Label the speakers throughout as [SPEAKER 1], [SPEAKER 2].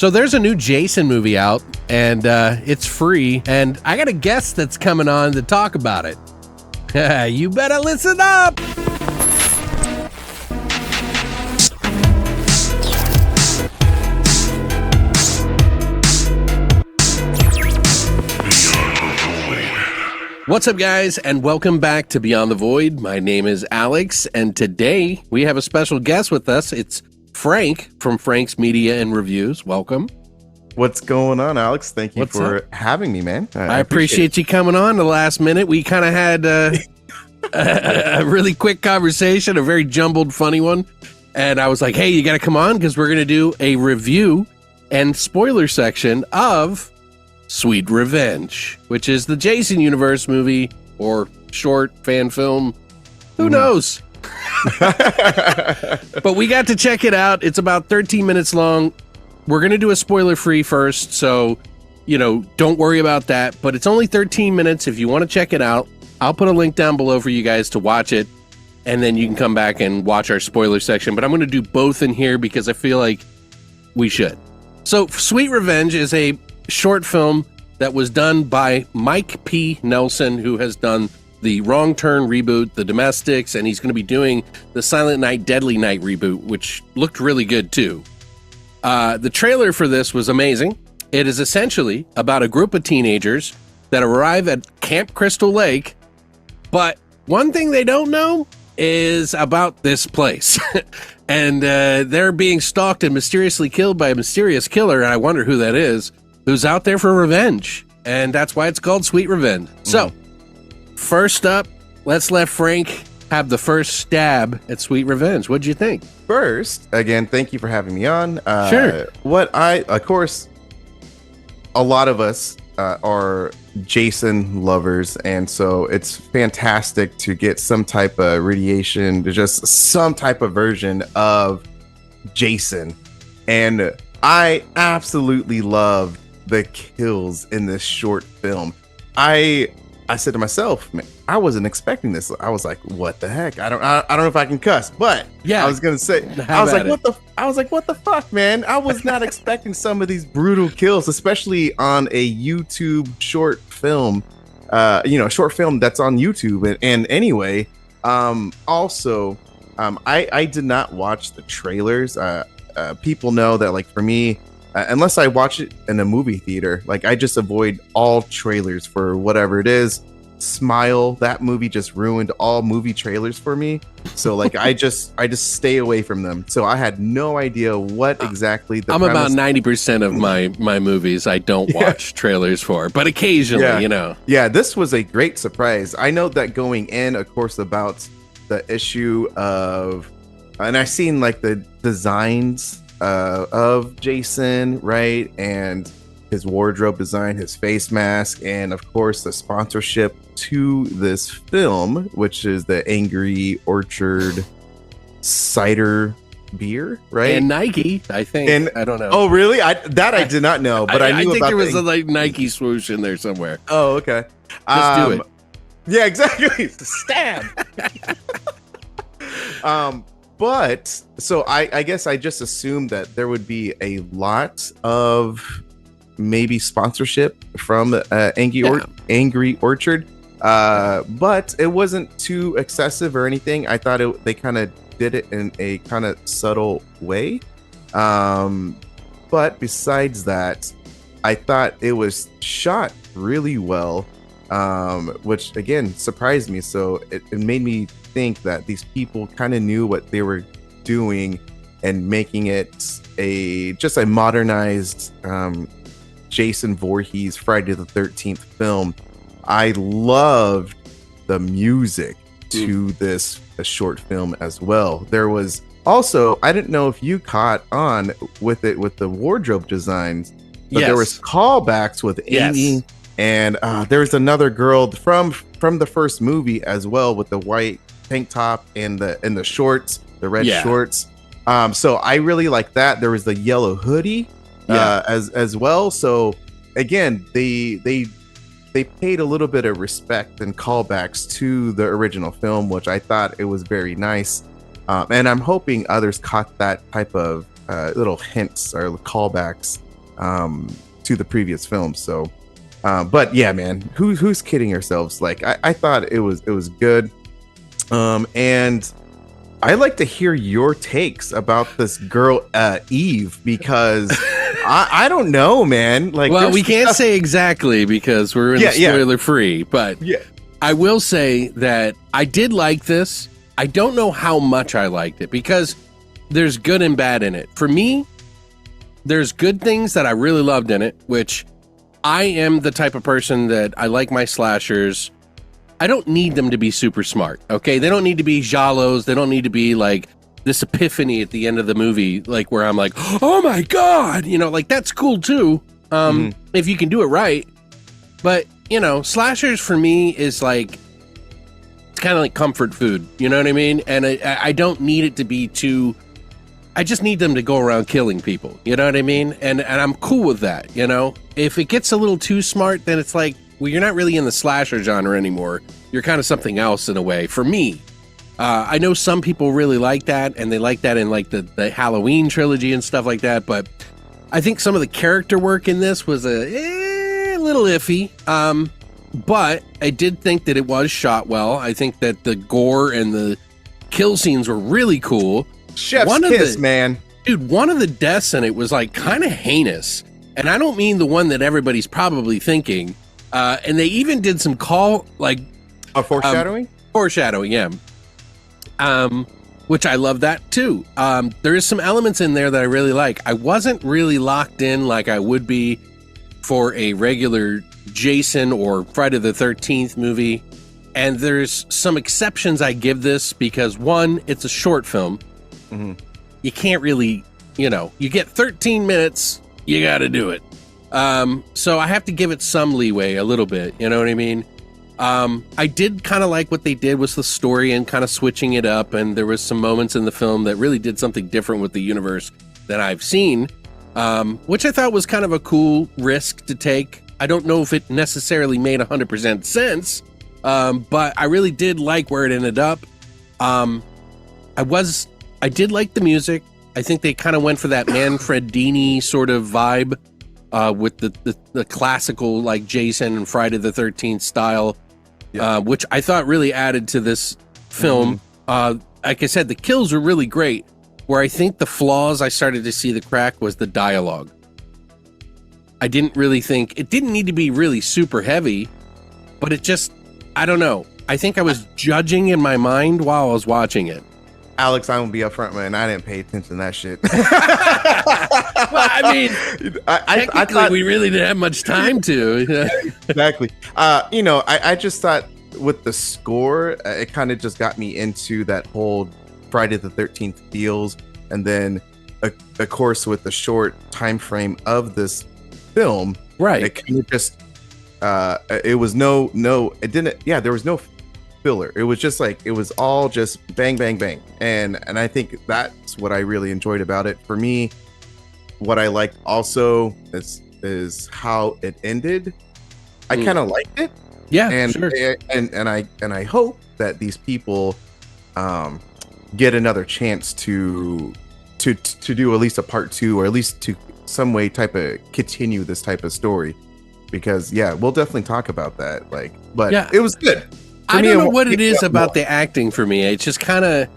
[SPEAKER 1] So there's a new Jason movie out, and it's free, and I got a guest that's coming on to talk about it. You better listen up! What's up, guys, and welcome back to Beyond the Void. My name is Alex, and today we have a special guest with us. It's Frank from Frank's Media and Reviews. Welcome.
[SPEAKER 2] What's going on, Alex? Thank you for having me, man.
[SPEAKER 1] I appreciate you coming on the last minute. We kind of had a really quick conversation, a very jumbled, funny one. And I was like, hey, you got to come on because we're going to do a review and spoiler section of Sweet Revenge, which is the Jason Universe movie or short fan film. Who knows? But we got to check it out. It's about 13 minutes long. We're going to do a spoiler free first, so, don't worry about that. But it's only 13 minutes. If you want to check it out, I'll put a link down below for you guys to watch it, and then you can come back and watch our spoiler section. But I'm going to do both in here because I feel like we should. So Sweet Revenge is a short film that was done by Mike P. Nelson, who has done the Wrong Turn reboot, The Domestics, and he's going to be doing the Silent Night, Deadly Night reboot, which looked really good too. The trailer for this was amazing. It is essentially about a group of teenagers that arrive at Camp Crystal Lake, but one thing they don't know is about this place. And they're being stalked and mysteriously killed by a mysterious killer, and I wonder who that is, who's out there for revenge. And that's why it's called Sweet Revenge. So, first up, let's let Frank have the first stab at Sweet Revenge. What'd you think?
[SPEAKER 2] First, again, thank you for having me on.
[SPEAKER 1] Sure.
[SPEAKER 2] Of course, a lot of us are Jason lovers, and so it's fantastic to get some type of radiation, just some type of version of Jason. And I absolutely loved the kills in this short film. I said to myself, man, I wasn't expecting this. I was like, what the heck? I don't know if I can cuss, but yeah, I was gonna say, I was like, what the fuck, man? I was not expecting some of these brutal kills, especially on a YouTube short film, short film that's on YouTube. And anyway, also, I did not watch the trailers. People know that, like, for me, unless I watch it in a movie theater, like, I just avoid all trailers for whatever it is. Smile, that movie just ruined all movie trailers for me. So, like, I just stay away from them. So I had no idea what exactly the premise.
[SPEAKER 1] About 90% of my movies I don't watch trailers for, but occasionally,
[SPEAKER 2] Yeah, this was a great surprise. I know that going in, of course, about the issue of, and I've seen like the designs of Jason, right? And his wardrobe design, his face mask, and of course the sponsorship to this film, which is the Angry Orchard cider beer, right?
[SPEAKER 1] And Nike, I think. And I don't know.
[SPEAKER 2] Oh, really? I did not know, but I knew
[SPEAKER 1] think
[SPEAKER 2] about
[SPEAKER 1] there was a like Nike swoosh in there somewhere.
[SPEAKER 2] Oh, okay.
[SPEAKER 1] Just do it.
[SPEAKER 2] Yeah, exactly. Stab. But so I guess I just assumed that there would be a lot of maybe sponsorship from Angry Orchard, but it wasn't too excessive or anything. I thought they kind of did it in a kind of subtle way, but besides that, I thought it was shot really well, which again surprised me. So it made me think that these people kind of knew what they were doing and making it just a modernized Jason Voorhees Friday the 13th film. I loved the music to this short film as well. There was also, I didn't know if you caught on with it with the wardrobe designs, but there was callbacks with Amy, and there was another girl from the first movie as well with the white tank top and the shorts, the red shorts. So I really like that. There was the yellow hoodie as well. So again, they paid a little bit of respect and callbacks to the original film, which I thought it was very nice. And I'm hoping others caught that type of little hints or callbacks to the previous films. So, but yeah, man, who's kidding ourselves? Like, I thought it was good. And I like to hear your takes about this girl, Eve, because I don't know, man. Like,
[SPEAKER 1] well, we can't say exactly because we're in spoiler free, but I will say that I did like this. I don't know how much I liked it because there's good and bad in it. For me, there's good things that I really loved in it, which I am the type of person that I like my slashers. I don't need them to be super smart, okay? They don't need to be giallos. They don't need to be like this epiphany at the end of the movie, like where I'm like, oh my God, you know, like that's cool too, if you can do it right. But, you know, slashers for me is like, it's kind of like comfort food, you know what I mean? And I don't need it to be too, I just need them to go around killing people, you know what I mean? And I'm cool with that, you know? If it gets a little too smart, then it's like, well, you're not really in the slasher genre anymore. You're kind of something else in a way. For me, I know some people really like that, and they like that in like the Halloween trilogy and stuff like that. But I think some of the character work in this was a little iffy. But I did think that it was shot well. I think that the gore and the kill scenes were really cool.
[SPEAKER 2] Chef's kiss, man.
[SPEAKER 1] Dude, one of the deaths in it was like kind of heinous. And I don't mean the one that everybody's probably thinking. And they even did some
[SPEAKER 2] foreshadowing?
[SPEAKER 1] Foreshadowing, yeah. Which I love that too. There is some elements in there that I really like. I wasn't really locked in like I would be for a regular Jason or Friday the 13th movie. And there's some exceptions I give this because one, it's a short film. Mm-hmm. You can't really, you know, you get 13 minutes, you got to do it. So I have to give it some leeway a little bit, you know what I mean? I did kind of like what they did with the story and kind of switching it up. And there was some moments in the film that really did something different with the universe than I've seen, which I thought was kind of a cool risk to take. I don't know if it necessarily made 100% sense, but I really did like where it ended up. I did like the music. I think they kind of went for that Manfredini sort of vibe. With the classical like Jason and Friday the 13th style, which I thought really added to this film. Like I said, the kills were really great. Where I think the flaws I started to see the crack was the dialogue. I didn't really think it didn't need to be really super heavy, but it just, I don't know. I think I was judging in my mind while I was watching it.
[SPEAKER 2] Alex, I'm gonna be upfront, man. I didn't pay attention to that shit.
[SPEAKER 1] Well, I mean, I thought we really didn't have much time to.
[SPEAKER 2] Exactly. You know, I just thought with the score, it kind of just got me into that whole Friday the 13th feels, and then, of course, with the short time frame of this film,
[SPEAKER 1] right?
[SPEAKER 2] It kind of just, it was it didn't. Yeah, there was no filler. It was just like, it was all just bang bang bang, and I think that's what I really enjoyed about it. For me, what I liked also is how it ended. I kind of liked it, and
[SPEAKER 1] sure.
[SPEAKER 2] and I hope that these people get another chance to do at least a part 2, or at least to some way type of continue this type of story, because we'll definitely talk about that. Like, but it was good.
[SPEAKER 1] I don't know what it is about the acting for me. It's just kind of,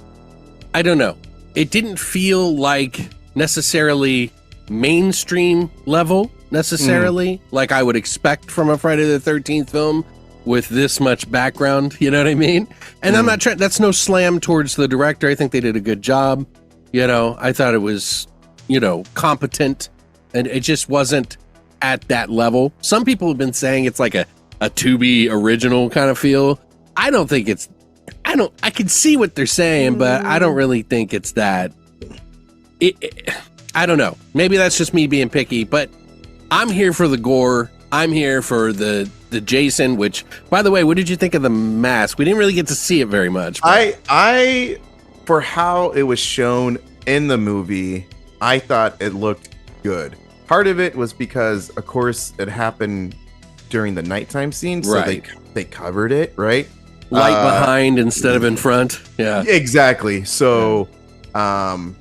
[SPEAKER 1] I don't know. It didn't feel like necessarily mainstream level necessarily, like I would expect from a Friday the 13th film with this much background. You know what I mean? And I'm not trying, that's no slam towards the director. I think they did a good job. You know, I thought it was, you know, competent, and it just wasn't at that level. Some people have been saying it's like a Tubi original kind of feel. I don't think it's, I can see what they're saying, but I don't really think it's that. I don't know. Maybe that's just me being picky, but I'm here for the gore. I'm here for the Jason, which, by the way, what did you think of the mask? We didn't really get to see it very much. But.
[SPEAKER 2] I for how it was shown in the movie, I thought it looked good. Part of it was because, of course, it happened during the nighttime scene, so they covered it, right?
[SPEAKER 1] Light behind instead of in front. Yeah,
[SPEAKER 2] exactly. So, I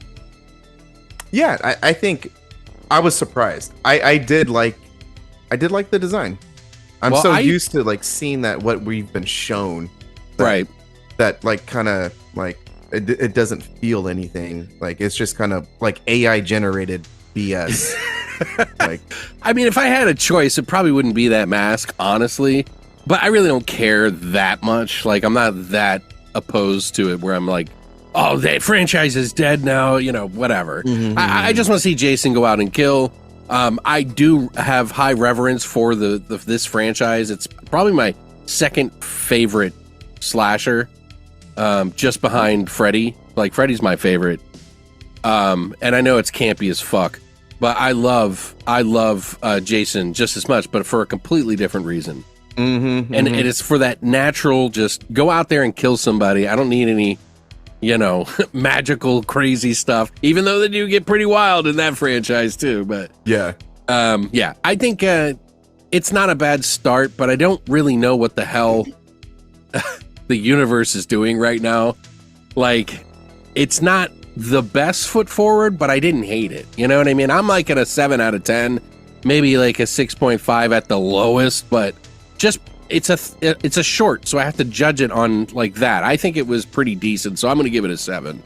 [SPEAKER 2] think I was surprised. I did like the design. I'm used to like seeing that what we've been shown,
[SPEAKER 1] right?
[SPEAKER 2] That like kind of like it doesn't feel anything. Like it's just kind of like AI generated BS. Like,
[SPEAKER 1] I mean, if I had a choice, it probably wouldn't be that mask, honestly. But I really don't care that much. Like, I'm not that opposed to it where I'm like, oh, that franchise is dead now, whatever. I just want to see Jason go out and kill. I do have high reverence for this franchise. It's probably my second favorite slasher, just behind Freddy. Like, Freddy's my favorite. And I know it's campy as fuck, but I love Jason just as much, but for a completely different reason. And it is for that natural, just go out there and kill somebody. I don't need any, magical, crazy stuff, even though they do get pretty wild in that franchise too. But
[SPEAKER 2] yeah,
[SPEAKER 1] I think it's not a bad start, but I don't really know what the hell the universe is doing right now. Like, it's not the best foot forward, but I didn't hate it. You know what I mean? I'm like at a 7 out of 10, maybe like a 6.5 at the lowest, but just it's a short, so I have to judge it on like that. I think it was pretty decent, so I'm going to give it a 7.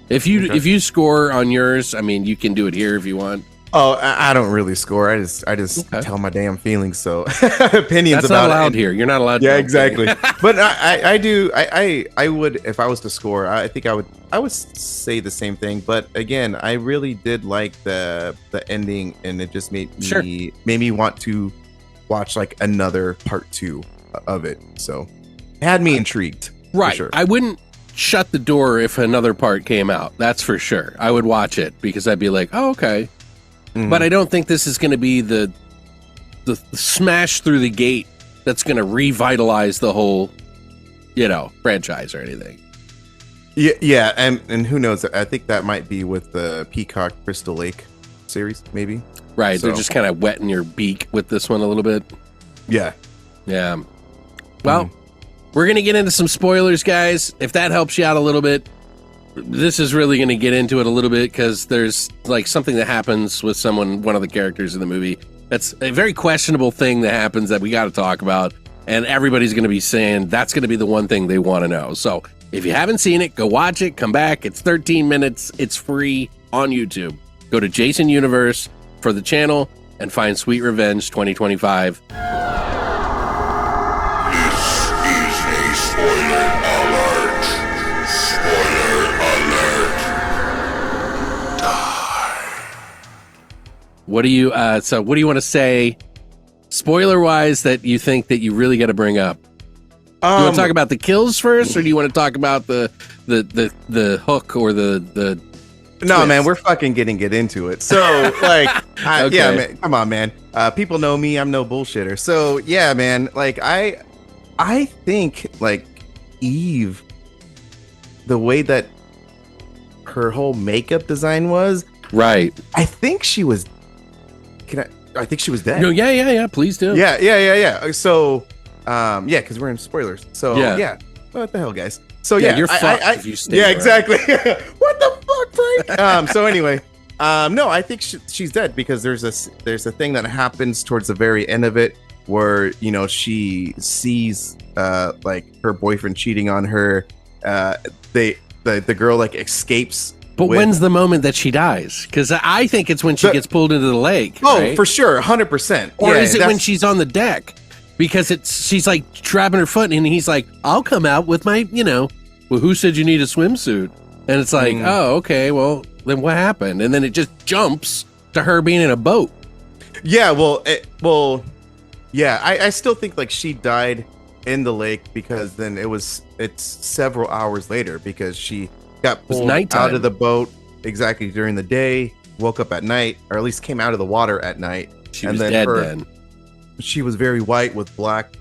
[SPEAKER 1] If you score on yours, I mean, you can do it here if you want.
[SPEAKER 2] Oh, I don't really score. I just tell my damn feelings. So opinions
[SPEAKER 1] That's
[SPEAKER 2] about
[SPEAKER 1] not allowed
[SPEAKER 2] it.
[SPEAKER 1] here. You're not allowed.
[SPEAKER 2] Yeah,
[SPEAKER 1] to
[SPEAKER 2] exactly. But I do. I would, if I was to score, I think I would say the same thing. But again, I really did like the ending, and it just made me want to watch like another part 2 of it. So it had me intrigued.
[SPEAKER 1] Right.
[SPEAKER 2] Sure.
[SPEAKER 1] I wouldn't shut the door if another part came out. That's for sure. I would watch it because I'd be like, oh, okay. But I don't think this is going to be the smash through the gate that's going to revitalize the whole, franchise or anything.
[SPEAKER 2] Yeah, and who knows? I think that might be with the Peacock Crystal Lake series, maybe.
[SPEAKER 1] Right, they're just kind of wetting your beak with this one a little bit.
[SPEAKER 2] Yeah.
[SPEAKER 1] Well, we're going to get into some spoilers, guys. If that helps you out a little bit. This is really going to get into it a little bit because there's like something that happens with one of the characters in the movie. That's a very questionable thing that happens that we got to talk about. And everybody's going to be saying that's going to be the one thing they want to know. So if you haven't seen it, go watch it. Come back. It's 13 minutes. It's free on YouTube. Go to Jason Universe for the channel and find Sweet Revenge 2025. What do you want to say, spoiler wise, that you think that you really got to bring up? Do you want to talk about the kills first, or do you want to talk about the hook or the
[SPEAKER 2] No,
[SPEAKER 1] twist?
[SPEAKER 2] man, we're fucking get into it. So like,
[SPEAKER 1] Okay.
[SPEAKER 2] yeah, man, come on, man. People know me. I'm no bullshitter. So yeah, man. Like I think like Eve, the way that her whole makeup design was,
[SPEAKER 1] right?
[SPEAKER 2] I think she was. I think she was dead.
[SPEAKER 1] No, yeah. Please do.
[SPEAKER 2] Yeah. So, because we're in spoilers. So, yeah. What the hell, guys? So,
[SPEAKER 1] you're fucked if you stay.
[SPEAKER 2] Yeah, exactly. What the fuck, Frank? So anyway, no, I think she's dead because there's a thing that happens towards the very end of it where she sees like her boyfriend cheating on her. The girl like escapes.
[SPEAKER 1] But when's the moment that she dies? Because I think it's when she gets pulled into the lake.
[SPEAKER 2] Oh,
[SPEAKER 1] right?
[SPEAKER 2] for sure, 100%.
[SPEAKER 1] Or is it when she's on the deck? Because she's like trapping her foot, and he's like, "I'll come out with my, well, who said you need a swimsuit?" And it's like, oh, okay, well, then what happened? And then it just jumps to her being in a boat.
[SPEAKER 2] Yeah, I still think like she died in the lake because then it's several hours later because she got pulled out of the boat exactly during the day, woke up at night, or at least came out of the water at night.
[SPEAKER 1] She was dead then.
[SPEAKER 2] She was very white with black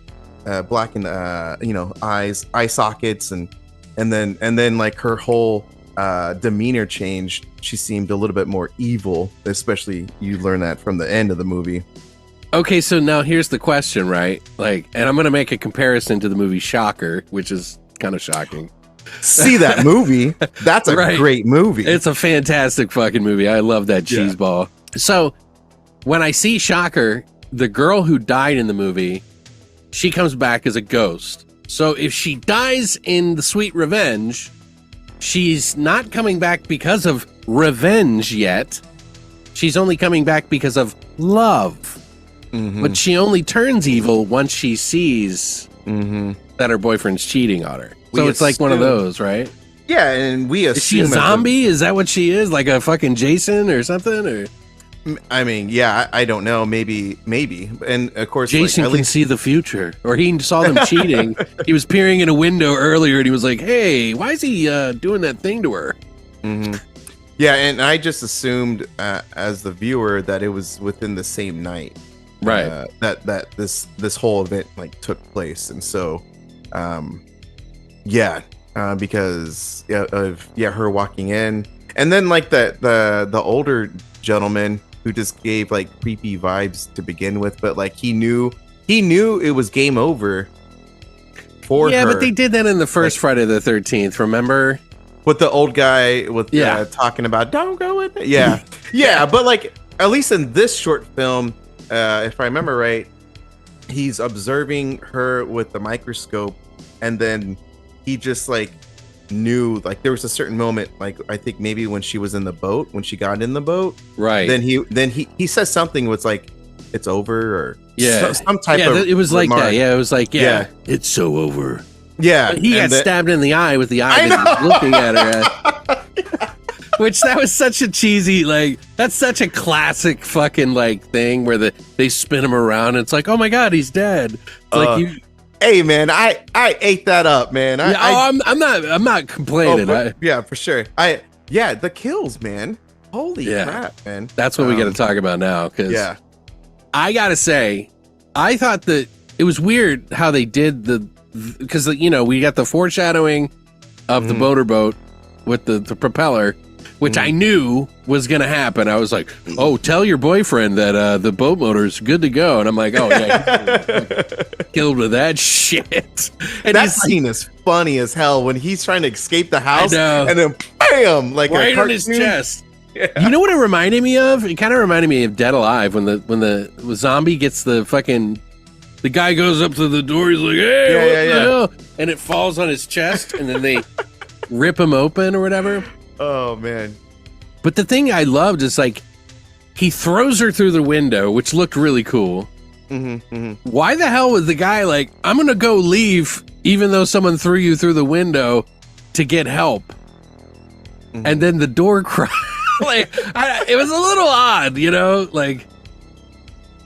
[SPEAKER 2] in the eye sockets, and then like her whole demeanor changed. She seemed a little bit more evil, especially you learn that from the end of the movie.
[SPEAKER 1] Okay, so now here's the question, right? Like, and I'm going to make a comparison to the movie Shocker, which is kind of shocking.
[SPEAKER 2] See that movie? That's a great movie.
[SPEAKER 1] It's a fantastic fucking movie. I love that cheeseball. So when I see Shocker, the girl who died in the movie, she comes back as a ghost. So if she dies in The Sweet Revenge, she's not coming back because of revenge yet. She's only coming back because of love. But she only turns evil once she sees that her boyfriend's cheating on her. So it's like one of those, right?
[SPEAKER 2] Yeah, and we assume...
[SPEAKER 1] Is she a zombie? Is that what she is? Like a fucking Jason or something? Or
[SPEAKER 2] I mean, yeah, I don't know. Maybe. And of course,
[SPEAKER 1] Jason
[SPEAKER 2] like,
[SPEAKER 1] can see the future. Or he saw them cheating. He was peering in a window earlier and he was like, hey, why is he doing that thing to her?
[SPEAKER 2] Yeah, and I just assumed as the viewer that it was within the same night.
[SPEAKER 1] Right.
[SPEAKER 2] That this whole event like took place. And so because of her walking in, and then like the older gentleman who just gave like creepy vibes to begin with, but like he knew it was game over for her.
[SPEAKER 1] Yeah, but they did that in the first Friday the 13th, remember?
[SPEAKER 2] With the old guy with talking about don't go with it. Yeah, but like at least in this short film, if I remember right, he's observing her with the microscope, and then he just like knew, like there was a certain moment, like I think maybe when she was in the boat, when she got in the boat,
[SPEAKER 1] right?
[SPEAKER 2] Then he says something was like it's over, or some type of
[SPEAKER 1] it was like
[SPEAKER 2] remark.
[SPEAKER 1] that. Yeah, it was like it's so over.
[SPEAKER 2] Yeah,
[SPEAKER 1] but he got stabbed in the eye with the eye that he was looking at her at. Which that was such a cheesy, like that's such a classic fucking like thing where they spin him around and it's like, oh my god, he's dead. It's like you.
[SPEAKER 2] Hey man, I ate that up, man.
[SPEAKER 1] I'm not complaining.
[SPEAKER 2] For sure. The kills, man. Holy crap, man.
[SPEAKER 1] That's what we got to talk about now, because I gotta say, I thought that it was weird how they did because we got the foreshadowing of the motorboat with the propeller, which I knew was going to happen. I was like, oh, tell your boyfriend that the boat motor's good to go. And I'm like, oh, yeah, killed with that shit. And
[SPEAKER 2] that scene is funny as hell when he's trying to escape the house and then bam, like
[SPEAKER 1] right on his chest. Yeah. You know what it reminded me of? It kind of reminded me of Dead Alive when the zombie gets the guy goes up to the door. He's like, hey, what the hell? And it falls on his chest and then they rip him open or whatever.
[SPEAKER 2] Oh man.
[SPEAKER 1] But the thing I loved is like he throws her through the window, which looked really cool. Why the hell was the guy like, I'm gonna go leave even though someone threw you through the window to get help? And then the door cracked. Like it was a little odd, like.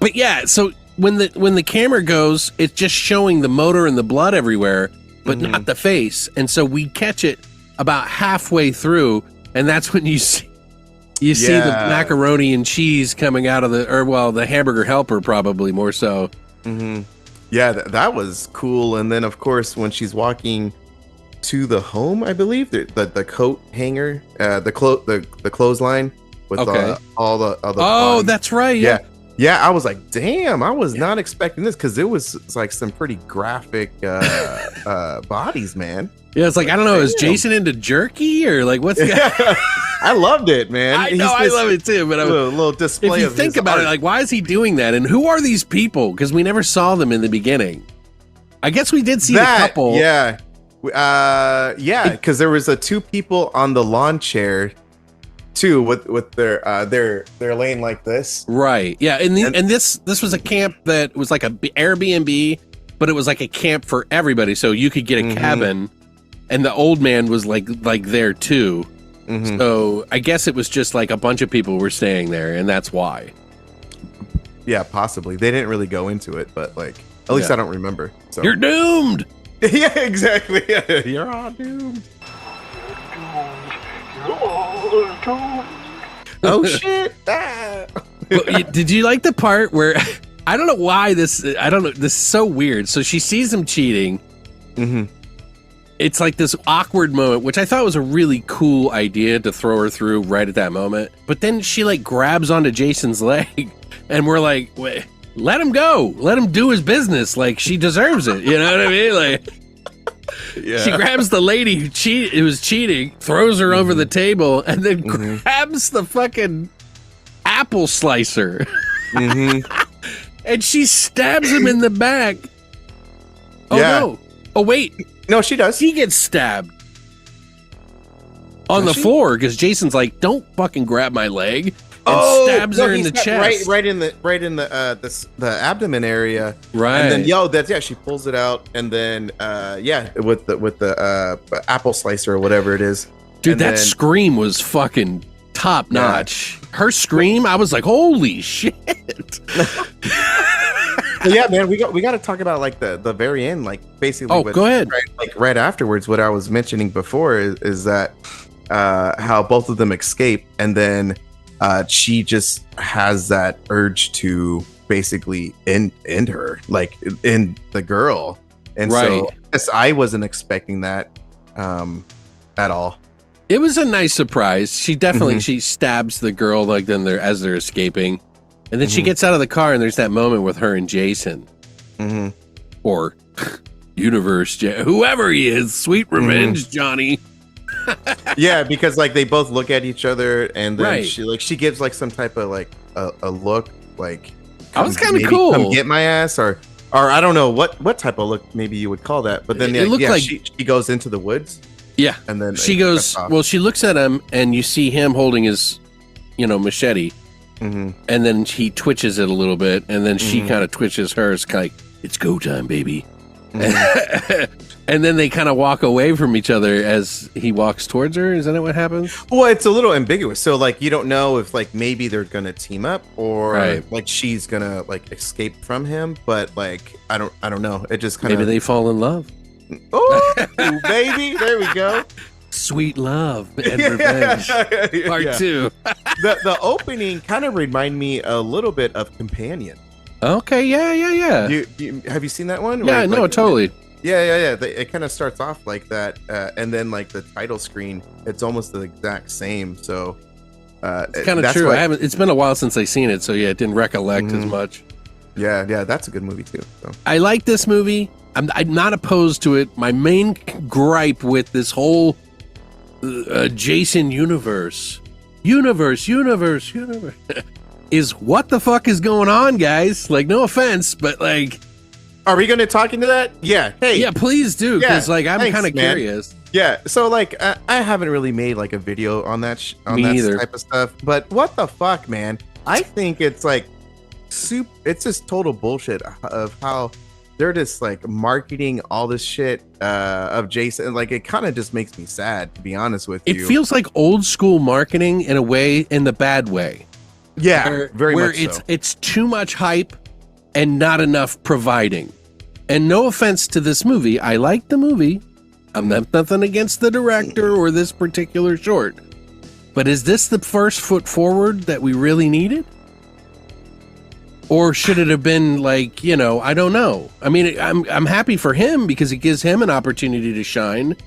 [SPEAKER 1] But yeah, so when the camera goes, it's just showing the motor and the blood everywhere, but not the face. And so we catch it about halfway through, and that's when you see the macaroni and cheese coming out of the hamburger helper, probably more so.
[SPEAKER 2] Yeah, that was cool. And then of course when she's walking to the home, I believe the coat hanger, the clothesline with all the
[SPEAKER 1] oh, that's right.
[SPEAKER 2] Yeah, I was like, damn, I was not expecting this, because it was like some pretty graphic bodies, man.
[SPEAKER 1] Yeah, it's like, I don't know, is Jason into jerky or like what's
[SPEAKER 2] I loved it, man.
[SPEAKER 1] I know, I love it too, but
[SPEAKER 2] a little display.
[SPEAKER 1] If you think about it, like, why is he doing that? And who are these people? Because we never saw them in the beginning. I guess we did see the couple.
[SPEAKER 2] Yeah, because there was two people on the lawn chair too, with they're laying like this,
[SPEAKER 1] right? Yeah, and this was a camp that was like a Airbnb, but it was like a camp for everybody, so you could get a cabin, and the old man was like there too. So I guess it was just like a bunch of people were staying there, and that's why.
[SPEAKER 2] Yeah, possibly. They didn't really go into it, but like at least I don't remember. So
[SPEAKER 1] you're doomed.
[SPEAKER 2] Yeah, exactly. You're all doomed. Oh shit!
[SPEAKER 1] Did you like the part where I don't know why this is so weird. So she sees him cheating. It's like this awkward moment, which I thought was a really cool idea to throw her through right at that moment. But then she like grabs onto Jason's leg, and we're like, wait, let him go, let him do his business. Like she deserves it. You know what I mean? Like. She grabs the lady who was cheating, throws her over the table, and then grabs the fucking apple slicer. And she stabs him in the back. Oh,
[SPEAKER 2] Yeah.
[SPEAKER 1] no. Oh, wait.
[SPEAKER 2] No, she does.
[SPEAKER 1] He gets stabbed on the floor because Jason's like, "Don't fucking grab my leg," and stabs her in the chest,
[SPEAKER 2] right in the abdomen area.
[SPEAKER 1] Right.
[SPEAKER 2] And then she pulls it out, and then with the apple slicer or whatever it is.
[SPEAKER 1] Dude,
[SPEAKER 2] And
[SPEAKER 1] that
[SPEAKER 2] then-
[SPEAKER 1] scream was fucking top notch. Her scream, I was like, "Holy shit!"
[SPEAKER 2] But yeah, man, we got to talk about like the very end, like basically.
[SPEAKER 1] Oh, go ahead.
[SPEAKER 2] Right afterwards, what I was mentioning before is that how both of them escape, and then she just has that urge to basically end her, like end the girl, and so yes, I wasn't expecting that at all.
[SPEAKER 1] It was a nice surprise. She definitely she stabs the girl like then as they're escaping. And then she gets out of the car, and there's that moment with her and Jason. Or Universe, whoever he is. Sweet revenge, Johnny.
[SPEAKER 2] Yeah, because like they both look at each other, and then
[SPEAKER 1] Right.
[SPEAKER 2] she gives like some type of like a look, like
[SPEAKER 1] That was kind of
[SPEAKER 2] maybe
[SPEAKER 1] cool.
[SPEAKER 2] come get my ass, or I don't know what type of look maybe you would call that. But then
[SPEAKER 1] It looked like-
[SPEAKER 2] she goes into the woods.
[SPEAKER 1] Yeah.
[SPEAKER 2] And then
[SPEAKER 1] She goes, well, she looks at him, and you see him holding his, machete. And then he twitches it a little bit, and then she kind of twitches hers, kind of like, "It's go time, baby." And then they kind of walk away from each other as he walks towards her. Is that what happens?
[SPEAKER 2] Well, it's a little ambiguous. So like you don't know if like maybe they're gonna team up, or
[SPEAKER 1] Right.
[SPEAKER 2] like she's gonna like escape from him. But like I don't know. It just kind of
[SPEAKER 1] Maybe they fall in love.
[SPEAKER 2] Oh, baby, there we go.
[SPEAKER 1] Sweet love and revenge. Part 2.
[SPEAKER 2] The opening kind of remind me a little bit of Companion.
[SPEAKER 1] Okay, yeah.
[SPEAKER 2] Have you seen that one?
[SPEAKER 1] Yeah,
[SPEAKER 2] Where,
[SPEAKER 1] no,
[SPEAKER 2] like,
[SPEAKER 1] totally.
[SPEAKER 2] Yeah. It kind of starts off like that, and then like the title screen, it's almost the exact same. So
[SPEAKER 1] It's kind of true.
[SPEAKER 2] Why,
[SPEAKER 1] it's been a while since I seen it, so yeah, it didn't recollect as much.
[SPEAKER 2] Yeah, that's a good movie too. So.
[SPEAKER 1] I like this movie. I'm not opposed to it. My main gripe with this whole Jason universe is what the fuck is going on, guys? Like, no offense, but like,
[SPEAKER 2] are we going to talk into that? Yeah. Hey.
[SPEAKER 1] Yeah, please do, because like I'm kind of curious.
[SPEAKER 2] Yeah. So like I haven't really made like a video on that type of stuff, but what the fuck, man? I think it's like it's just total bullshit of how they're just like marketing all this shit of Jason. Like it kind of just makes me sad, to be honest with you.
[SPEAKER 1] It feels like old school marketing in a way, in the bad way.
[SPEAKER 2] Yeah, very
[SPEAKER 1] where
[SPEAKER 2] much so.
[SPEAKER 1] It's too much hype and not enough providing. And no offense to this movie, I like the movie. I'm nothing against the director or this particular short. But is this the first foot forward that we really needed? Or should it have been like, I don't know. I mean, I'm happy for him because it gives him an opportunity to shine.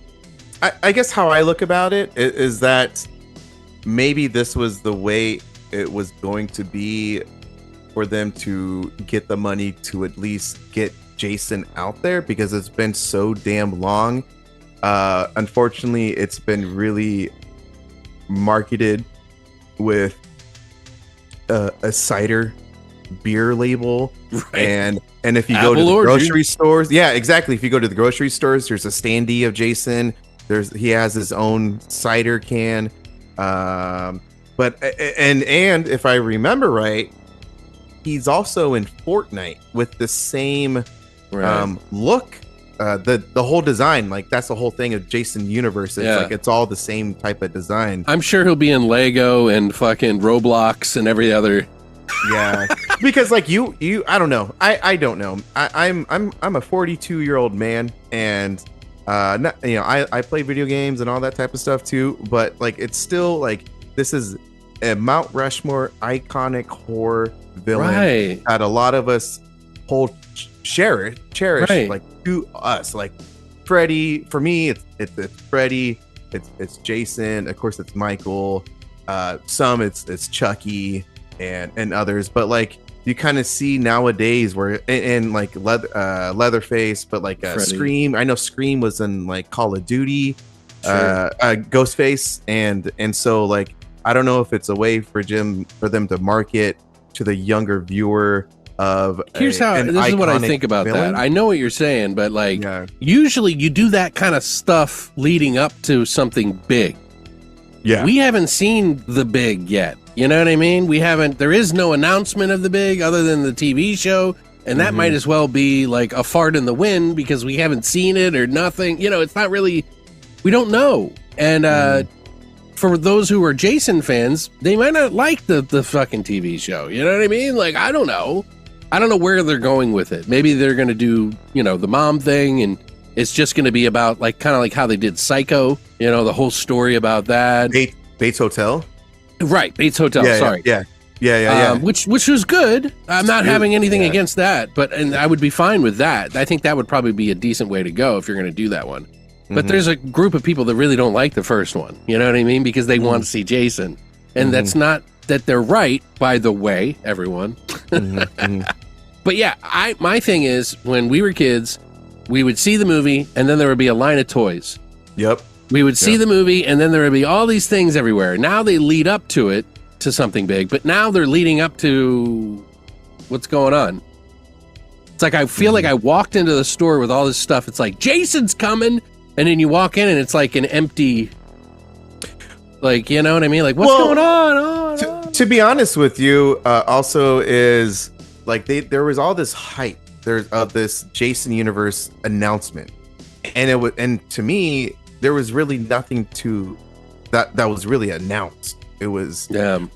[SPEAKER 2] I guess how I look about it is that maybe this was the way it was going to be for them to get the money to at least get Jason out there, because it's been so damn long. Unfortunately, it's been really marketed with a cider beer label, right. and if you go to the grocery stores, yeah, exactly. If you go to the grocery stores, there's a standee of Jason. He has his own cider can, but if I remember right, he's also in Fortnite with the same look. The whole design, like that's the whole thing of Jason Universe. It's like it's all the same type of design.
[SPEAKER 1] I'm sure he'll be in Lego and fucking Roblox and every other.
[SPEAKER 2] Yeah, because like you I don't know. I don't know. I'm a 42-year-old man, and I play video games and all that type of stuff too. But like it's still like this is a Mount Rushmore iconic horror villain that a lot of us cherish like to us. Like Freddy, for me, it's Freddy. It's Jason. Of course, it's Michael. Some it's Chucky. And others, but like you kind of see nowadays where and like Leatherface, but like Scream. I know Scream was in like Call of Duty, Ghostface, and so like I don't know if it's a way for them to market to the younger viewer of
[SPEAKER 1] this is what I think about
[SPEAKER 2] villain.
[SPEAKER 1] that. I know what you're saying, but like
[SPEAKER 2] Yeah.
[SPEAKER 1] usually you do that kind of stuff leading up to something big.
[SPEAKER 2] Yeah.
[SPEAKER 1] We haven't seen the big yet. You know what I mean? There is no announcement of the big other than the TV show. And that might as well be like a fart in the wind because we haven't seen it or nothing. You know, it's not really, we don't know. And for those who are Jason fans, they might not like the fucking TV show. You know what I mean? Like, I don't know. I don't know where they're going with it. Maybe they're going to do, the mom thing, and it's just going to be about like kind of like how they did Psycho, the whole story about that.
[SPEAKER 2] Bates Hotel?
[SPEAKER 1] Right, Bates Hotel, sorry.
[SPEAKER 2] Yeah.
[SPEAKER 1] Which was good. I'm not having anything against that, and I would be fine with that. I think that would probably be a decent way to go if you're going to do that one. But there's a group of people that really don't like the first one. You know what I mean? Because they want to see Jason. And that's not that they're right, by the way, everyone. But yeah, my thing is, when we were kids, we would see the movie, and then there would be a line of toys.
[SPEAKER 2] Yep.
[SPEAKER 1] We would see the movie, and then there would be all these things everywhere. Now they lead up to it, to something big, but now they're leading up to what's going on. It's like I feel like I walked into the store with all this stuff. It's like, Jason's coming, and then you walk in, and it's like an empty, like, you know what I mean? Like, what's going on?
[SPEAKER 2] To be honest with you, also is like there was all this hype of this Jason universe announcement, and to me there was really nothing to that was really announced. It was the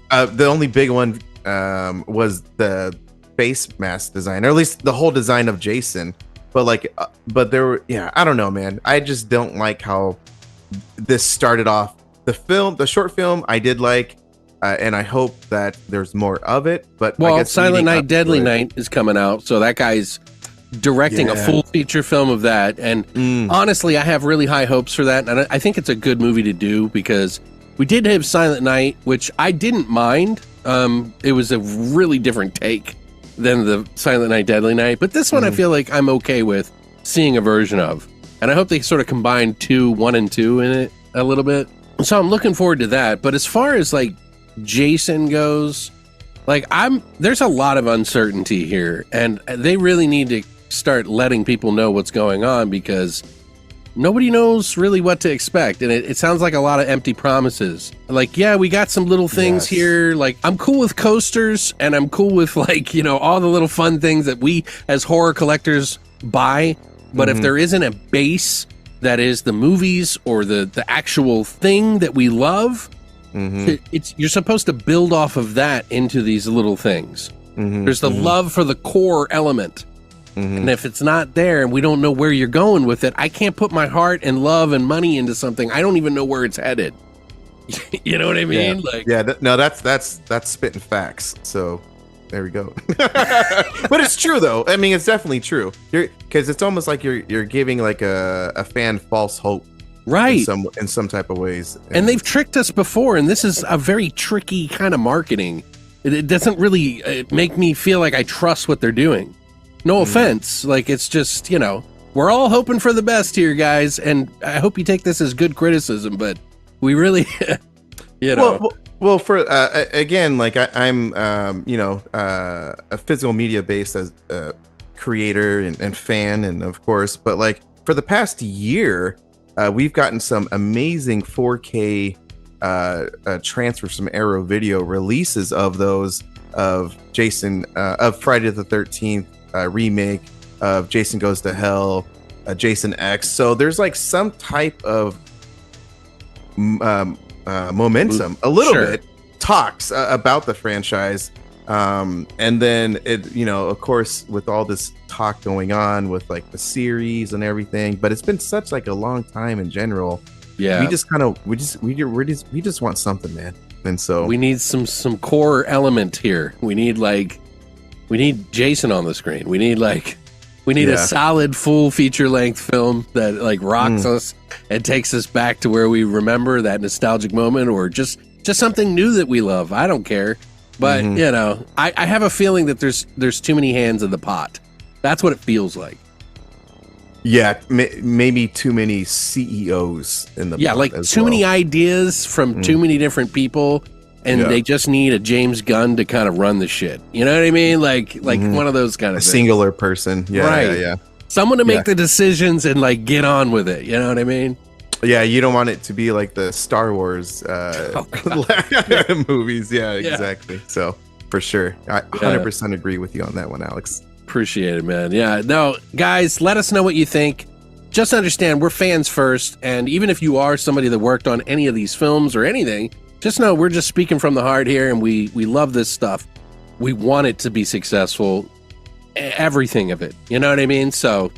[SPEAKER 2] only big one was the face mask design, or at least the whole design of Jason. But there were, I don't know, man. I just don't like how this started off. The short film, I did like, and I hope that there's more of it. But I guess
[SPEAKER 1] Silent Night, Deadly Night is coming out, so that guy's directing a full feature film of that. And honestly, I have really high hopes for that, and I think it's a good movie to do because we did have Silent Night, which I didn't mind. It was a really different take than the Silent Night, Deadly Night. But this one I feel like I'm okay with seeing a version of. And I hope they sort of combine 1 and 2 in it a little bit. So I'm looking forward to that. But as far as like Jason goes, like there's a lot of uncertainty here. And they really need to start letting people know what's going on because nobody knows really what to expect. And it sounds like a lot of empty promises. Like, yeah, we got some little things here. Like, I'm cool with coasters and I'm cool with like, all the little fun things that we as horror collectors buy. But if there isn't a base that is the movies or the actual thing that we love, you're supposed to build off of that into these little things. There's the love for the core element. And if it's not there and we don't know where you're going with it, I can't put my heart and love and money into something. I don't even know where it's headed. You know what I mean?
[SPEAKER 2] That's spitting facts. So there we go. But it's true though. I mean, it's definitely true. Because it's almost like you're giving like a fan false hope, right? In some type of ways.
[SPEAKER 1] And they've tricked us before, and this is a very tricky kind of marketing. It doesn't really make me feel like I trust what they're doing. No offense. Like, it's just, we're all hoping for the best here, guys. And I hope you take this as good criticism, but we really,
[SPEAKER 2] Well, for, again, like I'm, a physical media based as a creator and fan. And of course, but like for the past year, we've gotten some amazing 4K transfers from Arrow Video releases of those of Jason, of Friday the 13th. Remake of Jason Goes to Hell, Jason X. So there's like some type of momentum, a little bit, talks about the franchise. And then it, of course, with all this talk going on with like the series and everything, but it's been such like a long time in general. Yeah, we just want something, man. And so
[SPEAKER 1] we need some core element here. We need Jason on the screen. We need a solid full feature length film that like rocks us and takes us back to where we remember that nostalgic moment, or just something new that we love. I don't care. But I have a feeling that there's too many hands in the pot. That's what it feels like.
[SPEAKER 2] Yeah, maybe too many CEOs in the pot.
[SPEAKER 1] Yeah, like too many ideas from too many different people. and they just need a James Gunn to kind of run the shit. You know what I mean? Like one of those kind of things.
[SPEAKER 2] Singular person. Yeah,
[SPEAKER 1] right.
[SPEAKER 2] yeah.
[SPEAKER 1] Someone to make the decisions and like get on with it. You know what I mean?
[SPEAKER 2] Yeah, you don't want it to be like the Star Wars movies. Yeah, exactly. So for sure, I 100% agree with you on that one, Alex.
[SPEAKER 1] Appreciate it, man. Yeah, no, guys, let us know what you think. Just understand, we're fans first, and even if you are somebody that worked on any of these films or anything, just know we're just speaking from the heart here, and we love this stuff. We want it to be successful, everything of it. You know what I mean? So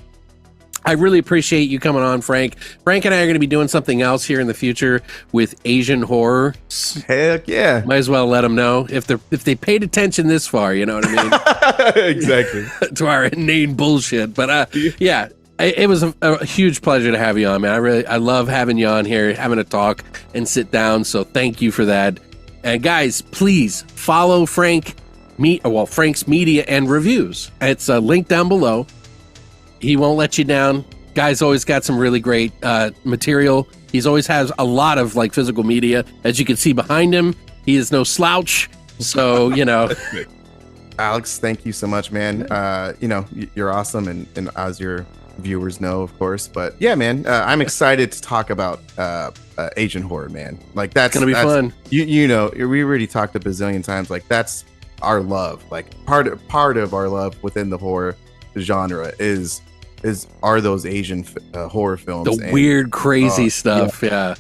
[SPEAKER 1] I really appreciate you coming on, Frank. Frank and I are going to be doing something else here in the future with Asian horror.
[SPEAKER 2] Heck yeah.
[SPEAKER 1] Might as well let them know if they paid attention this far, you know what I
[SPEAKER 2] mean? Exactly.
[SPEAKER 1] To our inane bullshit. But yeah, it was a huge pleasure to have you on, man. I love having you on here, having a talk and sit down. So thank you for that. And guys, please follow Frank's media and reviews. It's a link down below. He won't let you down. Guy's always got some really great material. He's always has a lot of like physical media. As you can see behind him, he is no slouch. So, you know.
[SPEAKER 2] Alex, thank you so much, man. You know, you're awesome. And as your viewers know, of course. But yeah, man, I'm excited to talk about Asian horror, man. Like that's going to be fun. You know, we already talked a bazillion times. Like that's our love. Like part of our love within the horror genre are those Asian horror films,
[SPEAKER 1] the weird, crazy stuff. Yeah.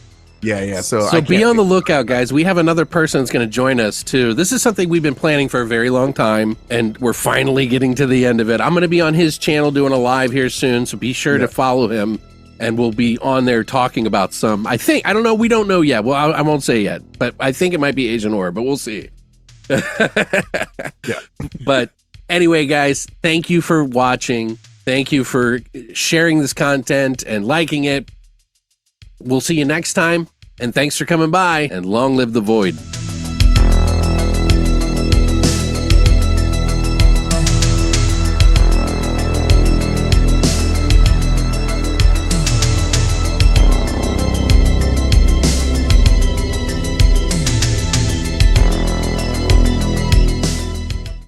[SPEAKER 1] So be on the lookout, guys. We have another person that's going to join us too. This is something we've been planning for a very long time, and we're finally getting to the end of it. I'm going to be on his channel doing a live here soon, so be sure to follow him, and we'll be on there talking about some. I don't know. We don't know yet. Well, I won't say yet, but I think it might be Asian horror, but we'll see. But anyway, guys, thank you for watching. Thank you for sharing this content and liking it. We'll see you next time. And thanks for coming by, and long live the void.